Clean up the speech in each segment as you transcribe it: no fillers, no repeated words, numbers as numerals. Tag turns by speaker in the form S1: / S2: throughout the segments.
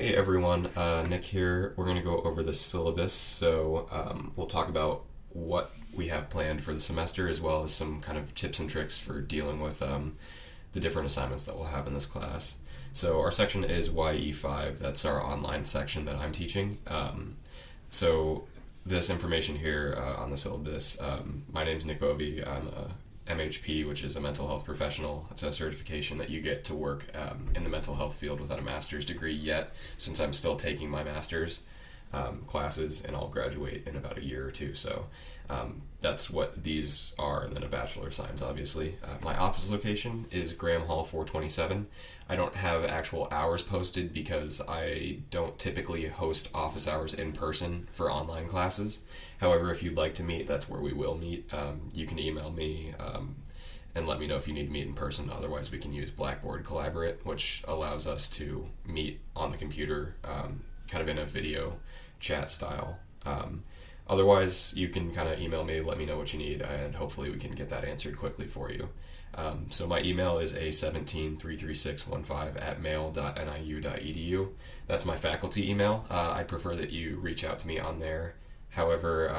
S1: Hey everyone, Nick here. We're going to go over the syllabus, so we'll talk about what we have planned for the semester as well as some kind of tips and tricks for dealing with the different assignments that we'll have in this class. So our section is YE5, that's our online section that I'm teaching. So this information here on the syllabus, my name's Nick Bovey. I'm a MHP, which is a mental health professional. It's a certification that you get to work in the mental health field without a master's degree yet, since I'm still taking my master's classes, and I'll graduate in about a year or two. So that's what these are, and then a Bachelor of Science, obviously. My office location is Graham Hall 427. I don't have actual hours posted because I don't typically host office hours in person for online classes. However, if you'd like to meet, that's where we will meet. You can email me and let me know if you need to meet in person. Otherwise, we can use Blackboard Collaborate, which allows us to meet on the computer kind of in a video chat style. Otherwise, you can kind of email me, let me know what you need, and hopefully we can get that answered quickly for you. So my email is a1733615@mail.niu.edu. That's my faculty email. I prefer that you reach out to me on there. However,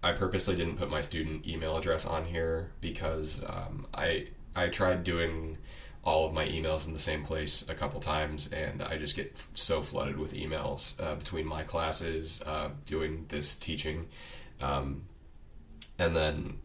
S1: I purposely didn't put my student email address on here because I tried doing all of my emails in the same place a couple times, and I just get so flooded with emails between my classes, doing this teaching, and then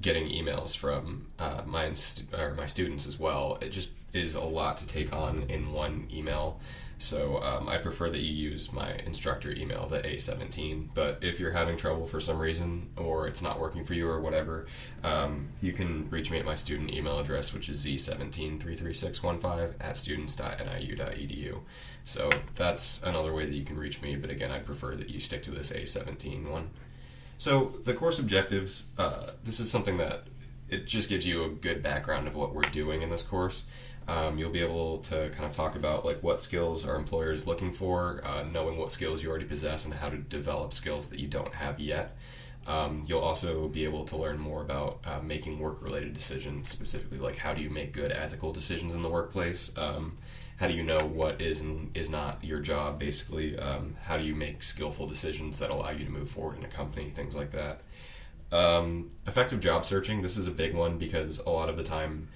S1: getting emails from my students as well. It just is a lot to take on in one email. So I prefer that you use my instructor email, the A17. But if you're having trouble for some reason, or it's not working for you or whatever, you can reach me at my student email address, which is z1733615@students.niu.edu. So that's another way that you can reach me, but again, I prefer that you stick to this A17 one. So the course objectives, this is something that it just gives you a good background of what we're doing in this course. You'll be able to kind of talk about like what skills our employer is looking for, knowing what skills you already possess and how to develop skills that you don't have yet. You'll also be able to learn more about making work-related decisions, specifically like how do you make good ethical decisions in the workplace. How do you know what is and is not your job, basically? How do you make skillful decisions that allow you to move forward in a company, things like that. Effective job searching, this is a big one because a lot of the time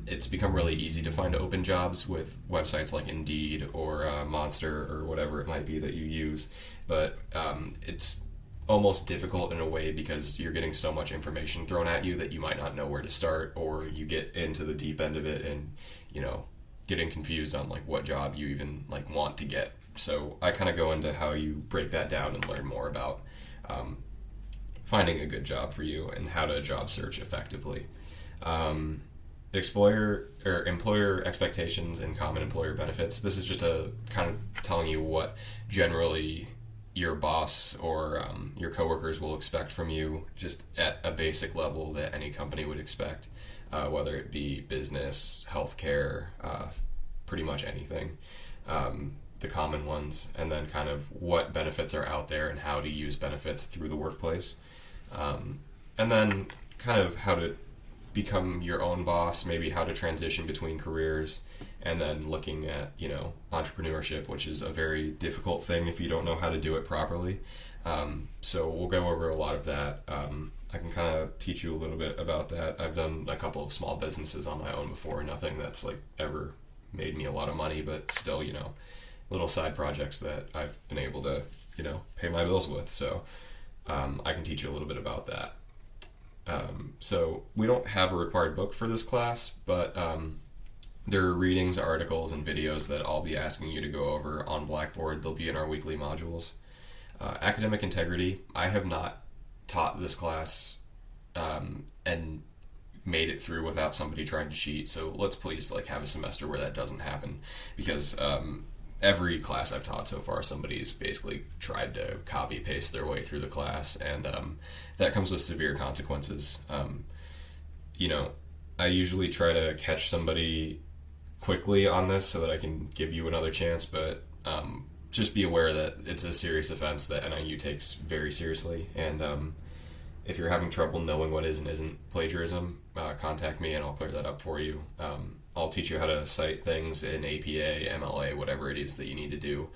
S1: it's become really easy to find open jobs with websites like Indeed or Monster or whatever it might be that you use, but it's almost difficult in a way because you're getting so much information thrown at you that you might not know where to start, or you get into the deep end of it and getting confused on like what job you even like want to get. So I kind of go into how you break that down and learn more about finding a good job for you and how to job search effectively. Employer expectations and common employer benefits. This is just a kind of telling you what generally your boss or your coworkers will expect from you, just at a basic level that any company would expect, whether it be business, healthcare, pretty much anything. The common ones, and then kind of what benefits are out there and how to use benefits through the workplace. And then kind of how to become your own boss, maybe how to transition between careers, and then looking at entrepreneurship, which is a very difficult thing if you don't know how to do it properly. So we'll go over a lot of that. I can kind of teach you a little bit about that. I've done a couple of small businesses on my own before, nothing that's like ever made me a lot of money, but still little side projects that I've been able to pay my bills with. So I can teach you a little bit about that. So we don't have a required book for this class, but there are readings, articles, and videos that I'll be asking you to go over on Blackboard. They'll be in our weekly modules. Academic integrity. I have not taught this class and made it through without somebody trying to cheat, so let's please have a semester where that doesn't happen, because every class I've taught so far, somebody's basically tried to copy paste their way through the class, and that comes with severe consequences. I usually try to catch somebody quickly on this so that I can give you another chance, but just be aware that it's a serious offense that NIU takes very seriously, and if you're having trouble knowing what is and isn't plagiarism, contact me and I'll clear that up for you. I'll teach you how to cite things in APA, MLA, whatever it is that you need to do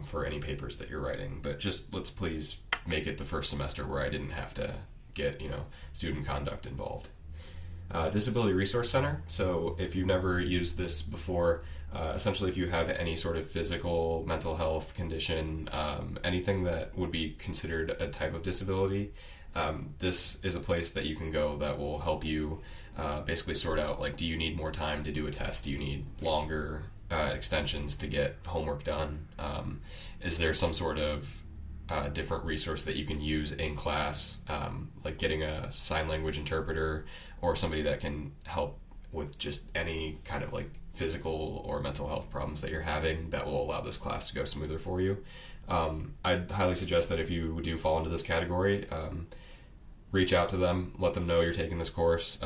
S1: for any papers that you're writing. But just let's please make it the first semester where I didn't have to get, student conduct involved. Disability Resource Center. So if you've never used this before, essentially if you have any sort of physical, mental health condition, anything that would be considered a type of disability, this is a place that you can go that will help you basically sort out, like, do you need more time to do a test? Do you need longer extensions to get homework done? Is there some sort of different resource that you can use in class, like getting a sign language interpreter or somebody that can help with just any kind of like physical or mental health problems that you're having that will allow this class to go smoother for you. I'd highly suggest that if you do fall into this category, reach out to them, let them know you're taking this course.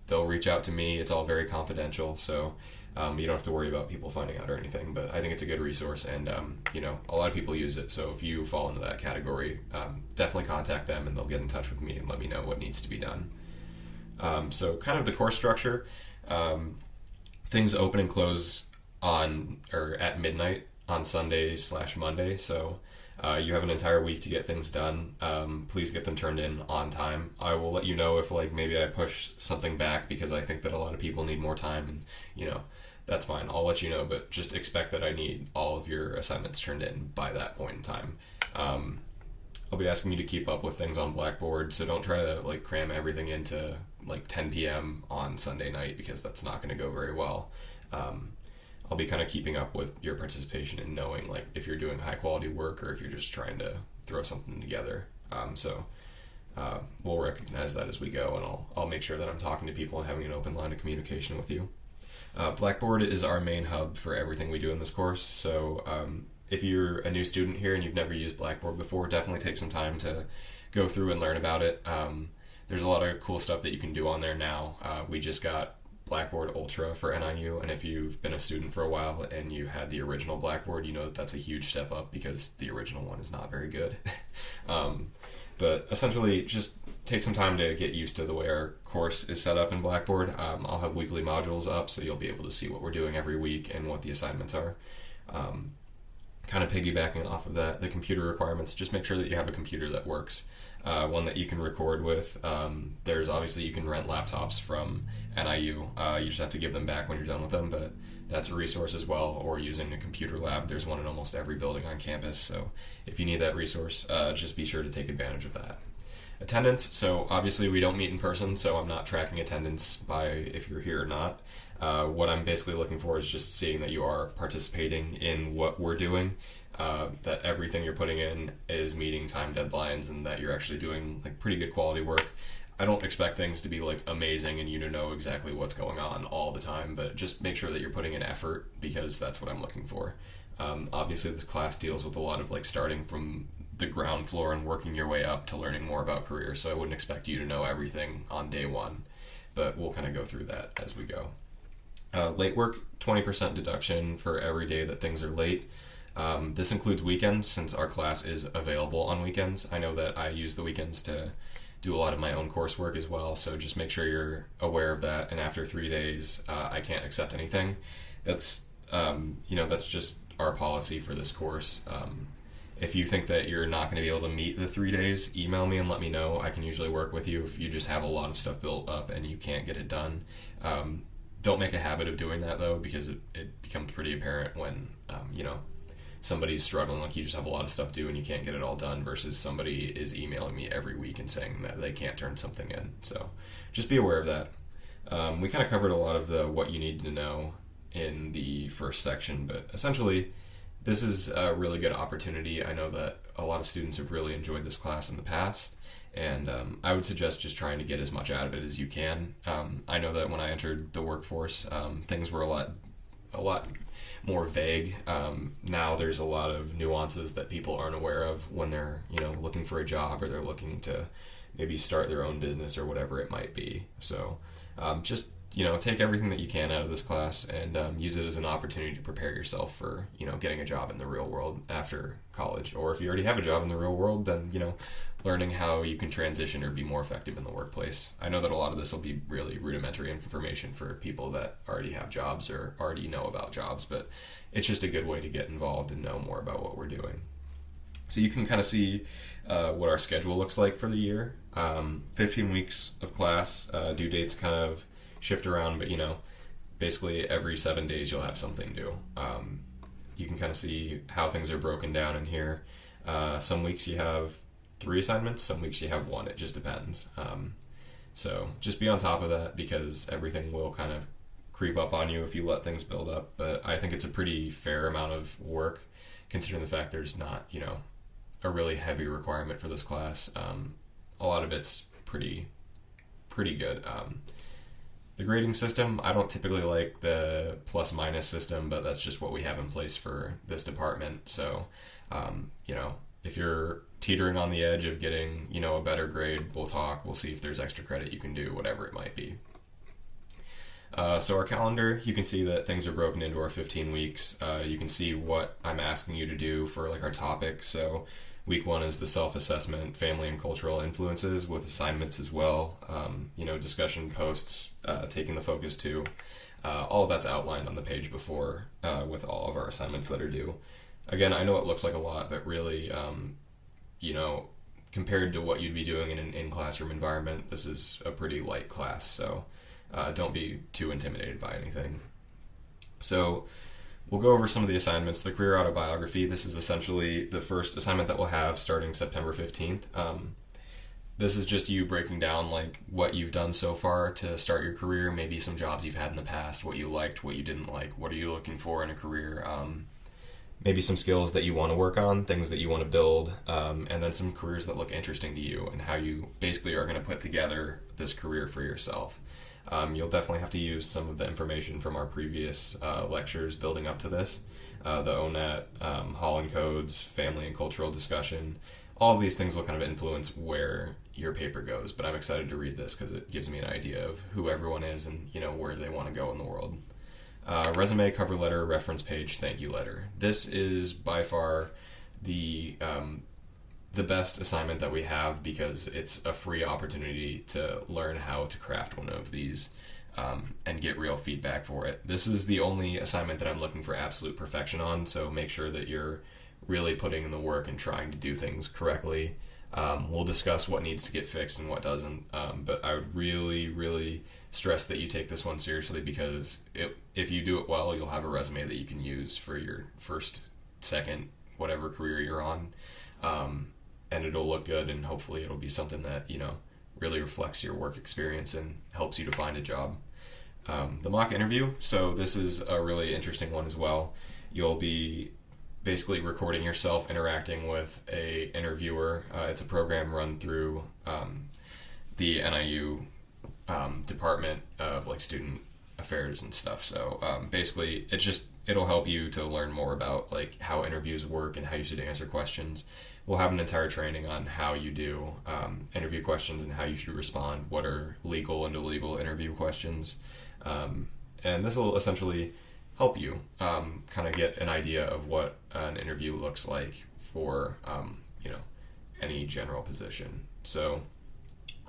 S1: They'll reach out to me. It's all very confidential, so you don't have to worry about people finding out or anything, but I think it's a good resource, and a lot of people use it. So if you fall into that category, definitely contact them and they'll get in touch with me and let me know what needs to be done. So kind of the course structure, things open and close at midnight on Sunday/Monday. So you have an entire week to get things done. Please get them turned in on time. I will let you know if maybe I push something back because I think that a lot of people need more time, and that's fine. I'll let you know, but just expect that I need all of your assignments turned in by that point in time. I'll be asking you to keep up with things on Blackboard, so don't try to cram everything into 10 p.m. on Sunday night because that's not going to go very well. I'll be kind of keeping up with your participation and knowing if you're doing high quality work or if you're just trying to throw something together. So we'll recognize that as we go, and I'll make sure that I'm talking to people and having an open line of communication with you. Blackboard is our main hub for everything we do in this course. So if you're a new student here and you've never used Blackboard before, definitely take some time to go through and learn about it. There's a lot of cool stuff that you can do on there now. We just got Blackboard Ultra for NIU, and if you've been a student for a while and you had the original Blackboard, you know that's a huge step up because the original one is not very good. But essentially, just take some time to get used to the way our course is set up in Blackboard. I'll have weekly modules up, so you'll be able to see what we're doing every week and what the assignments are. Kind of piggybacking off of that, the computer requirements, just make sure that you have a computer that works, one that you can record with. There's obviously, you can rent laptops from NIU. You just have to give them back when you're done with them, but that's a resource as well, or using a computer lab. There's one in almost every building on campus, so if you need that resource, just be sure to take advantage of that. Attendance, so obviously we don't meet in person, so I'm not tracking attendance by if you're here or not. What I'm basically looking for is just seeing that you are participating in what we're doing, that everything you're putting in is meeting time deadlines, and that you're actually doing pretty good quality work. I don't expect things to be amazing and you to know exactly what's going on all the time, but just make sure that you're putting in effort because that's what I'm looking for. Obviously this class deals with a lot of starting from the ground floor and working your way up to learning more about careers, so I wouldn't expect you to know everything on day one, but we'll kind of go through that as we go. Late work, 20% deduction for every day that things are late. This includes weekends since our class is available on weekends. I know that I use the weekends to do a lot of my own coursework as well, so just make sure you're aware of that, and after 3 days, I can't accept anything. That's just our policy for this course. If you think that you're not going to be able to meet the 3 days, email me and let me know. I can usually work with you if you just have a lot of stuff built up and you can't get it done. Don't make a habit of doing that though, because it becomes pretty apparent when somebody's struggling, you just have a lot of stuff due and you can't get it all done, versus somebody is emailing me every week and saying that they can't turn something in. So just be aware of that. We kind of covered a lot of the what you need to know in the first section, but essentially this is a really good opportunity. I know that a lot of students have really enjoyed this class in the past, and I would suggest just trying to get as much out of it as you can. I know that when I entered the workforce, things were a lot more vague. Now there's a lot of nuances that people aren't aware of when they're looking for a job, or they're looking to maybe start their own business or whatever it might be. So just take everything that you can out of this class and use it as an opportunity to prepare yourself for, getting a job in the real world after college. Or if you already have a job in the real world, then, learning how you can transition or be more effective in the workplace. I know that a lot of this will be really rudimentary information for people that already have jobs or already know about jobs, but it's just a good way to get involved and know more about what we're doing. So you can kind of see what our schedule looks like for the year. 15 weeks of class, due dates kind of shift around, but basically every 7 days you'll have something due. You can kind of see how things are broken down in here. Some weeks you have 3 assignments, some weeks you have 1. It just depends. So just be on top of that, because everything will kind of creep up on you if you let things build up. But I think it's a pretty fair amount of work, considering the fact there's not, a really heavy requirement for this class. A lot of it's pretty good. The grading system, I don't typically like the plus minus system, but that's just what we have in place for this department. So, if you're teetering on the edge of getting, a better grade, we'll see if there's extra credit you can do, whatever it might be. So our calendar, you can see that things are broken into our 15 weeks. You can see what I'm asking you to do for like our topic. So week 1 is the self-assessment, family and cultural influences, with assignments as well. Discussion posts, taking the focus to. All of that's outlined on the page before with all of our assignments that are due. Again, I know it looks like a lot, but really, compared to what you'd be doing in an in-classroom environment, this is a pretty light class. So don't be too intimidated by anything. So we'll go over some of the assignments. The career autobiography, this is essentially the first assignment that we'll have starting September 15th. This is just you breaking down like what you've done so far to start your career, maybe some jobs you've had in the past, what you liked, what you didn't like, what are you looking for in a career, maybe some skills that you want to work on, things that you want to build, and then some careers that look interesting to you and how you basically are going to put together this career for yourself. You'll definitely have to use some of the information from our previous lectures building up to this. The ONET, Holland Codes, family and cultural discussion. All of these things will kind of influence where your paper goes, but I'm excited to read this because it gives me an idea of who everyone is and where they want to go in the world. Resume, cover letter, reference page, thank you letter. This is by far the best assignment that we have, because it's a free opportunity to learn how to craft one of these and get real feedback for it. This is the only assignment that I'm looking for absolute perfection on, so make sure that you're really putting in the work and trying to do things correctly. We'll discuss what needs to get fixed and what doesn't, but I would really, really stress that you take this one seriously, because if you do it well, you'll have a resume that you can use for your first, second, whatever career you're on. And it'll look good, and hopefully it'll be something that, really reflects your work experience and helps you to find a job. The mock interview, so this is a really interesting one as well. You'll be basically recording yourself interacting with a interviewer. It's a program run through the NIU Department of like Student Affairs and stuff. So basically it'll help you to learn more about like how interviews work and how you should answer questions. We'll have an entire training on how you do interview questions and how you should respond, what are legal and illegal interview questions. And this will essentially help you kind of get an idea of what an interview looks like for any general position. So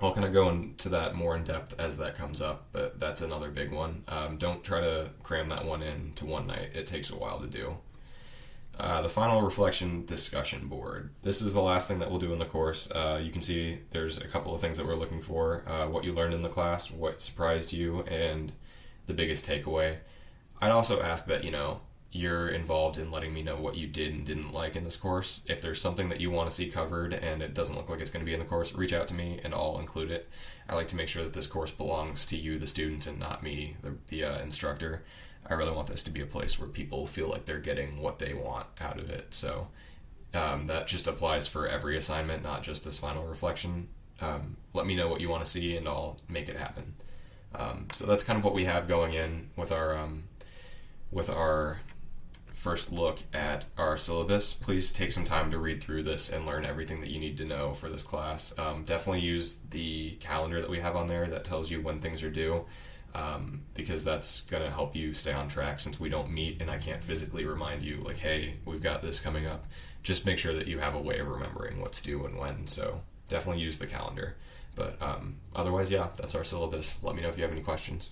S1: I'll kind of go into that more in depth as that comes up, but that's another big one. Don't try to cram that one into one night. It takes a while to do. The final reflection discussion board. This is the last thing that we'll do in the course. You can see there's a couple of things that we're looking for. What you learned in the class, what surprised you, and the biggest takeaway. I'd also ask that, you're involved in letting me know what you did and didn't like in this course. If there's something that you want to see covered and it doesn't look like it's going to be in the course, reach out to me and I'll include it. I like to make sure that this course belongs to you, the students, and not me, the instructor. I really want this to be a place where people feel like they're getting what they want out of it. So that just applies for every assignment, not just this final reflection. Let me know what you want to see and I'll make it happen. So that's kind of what we have going in with our first look at our syllabus. Please take some time to read through this and learn everything that you need to know for this class. Definitely use the calendar that we have on there that tells you when things are due. because that's going to help you stay on track since we don't meet and I can't physically remind you, like, hey, we've got this coming up. Just make sure that you have a way of remembering what's due and when. So definitely use the calendar. But otherwise, yeah, that's our syllabus. Let me know if you have any questions.